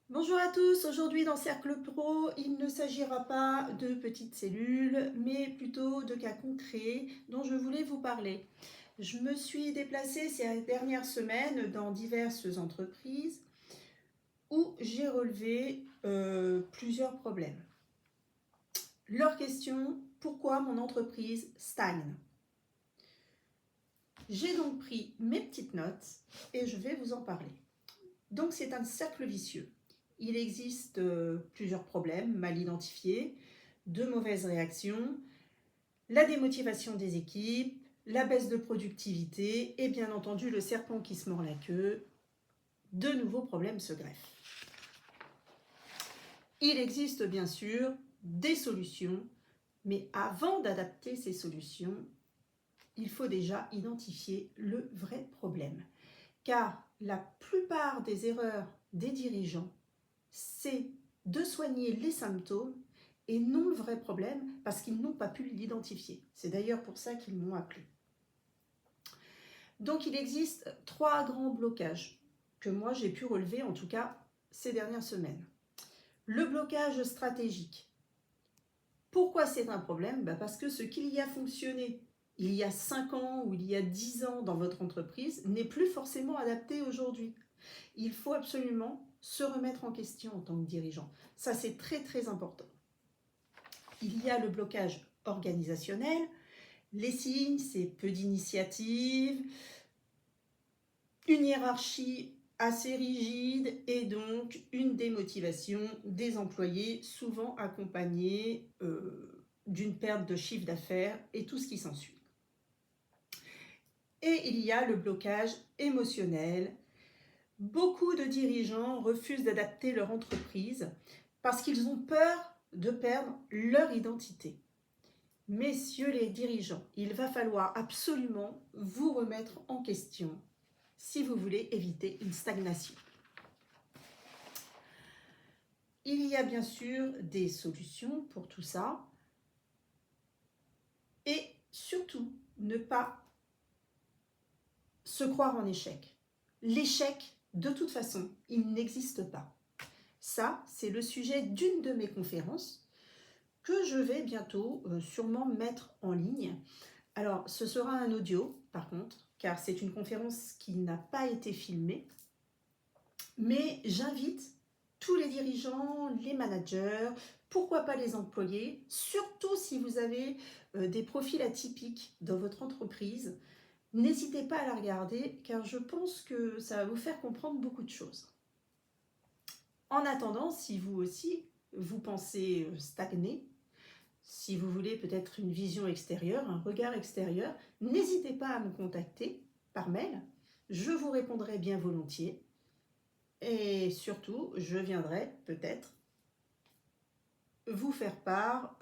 Bonjour à tous, aujourd'hui dans Cercle Pro, il ne s'agira pas de petites cellules, mais plutôt de cas concrets dont je voulais vous parler. Je me suis déplacée ces dernières semaines dans diverses entreprises où j'ai relevé plusieurs problèmes. Leur question, pourquoi mon entreprise stagne? J'ai donc pris mes petites notes et je vais vous en parler. Donc c'est un cercle vicieux. Il existe plusieurs problèmes mal identifiés, de mauvaises réactions, la démotivation des équipes, la baisse de productivité et bien entendu le serpent qui se mord la queue. De nouveaux problèmes se greffent. Il existe bien sûr des solutions, mais avant d'adapter ces solutions, il faut déjà identifier le vrai problème. Car la plupart des erreurs des dirigeants, c'est de soigner les symptômes et non le vrai problème parce qu'ils n'ont pas pu l'identifier. C'est d'ailleurs pour ça qu'ils m'ont appelé. Donc il existe 3 grands blocages que moi j'ai pu relever en tout cas ces dernières semaines. Le blocage stratégique. Pourquoi c'est un problème? Parce que ce qui y a fonctionné il y a 5 ans ou il y a 10 ans dans votre entreprise n'est plus forcément adapté aujourd'hui. Il faut absolument se remettre en question en tant que dirigeant. Ça, c'est très très important. Il y a le blocage organisationnel. Les signes, c'est peu d'initiative, une hiérarchie assez rigide et donc une démotivation des employés, souvent accompagnée d'une perte de chiffre d'affaires et tout ce qui s'ensuit. Et il y a le blocage émotionnel. Beaucoup de dirigeants refusent d'adapter leur entreprise parce qu'ils ont peur de perdre leur identité. Messieurs les dirigeants, il va falloir absolument vous remettre en question si vous voulez éviter une stagnation. Il y a bien sûr des solutions pour tout ça et surtout ne pas se croire en échec. L'échec, de toute façon, il n'existe pas. Ça, c'est le sujet d'une de mes conférences que je vais bientôt sûrement mettre en ligne. Alors, ce sera un audio, par contre, car c'est une conférence qui n'a pas été filmée. Mais j'invite tous les dirigeants, les managers, pourquoi pas les employés, surtout si vous avez des profils atypiques dans votre entreprise, n'hésitez pas à la regarder, car je pense que ça va vous faire comprendre beaucoup de choses. En attendant, si vous aussi, vous pensez stagner, si vous voulez peut-être une vision extérieure, un regard extérieur, n'hésitez pas à me contacter par mail. Je vous répondrai bien volontiers. Et surtout, je viendrai peut-être vous faire part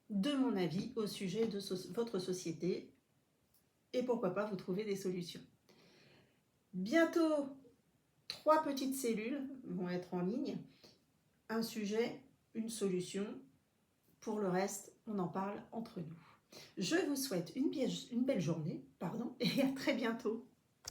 de mon avis au sujet de votre société et pourquoi pas vous trouver des solutions. Bientôt, 3 petites cellules vont être en ligne. Un sujet, une solution. Pour le reste, on en parle entre nous. Je vous souhaite une belle journée, et à très bientôt.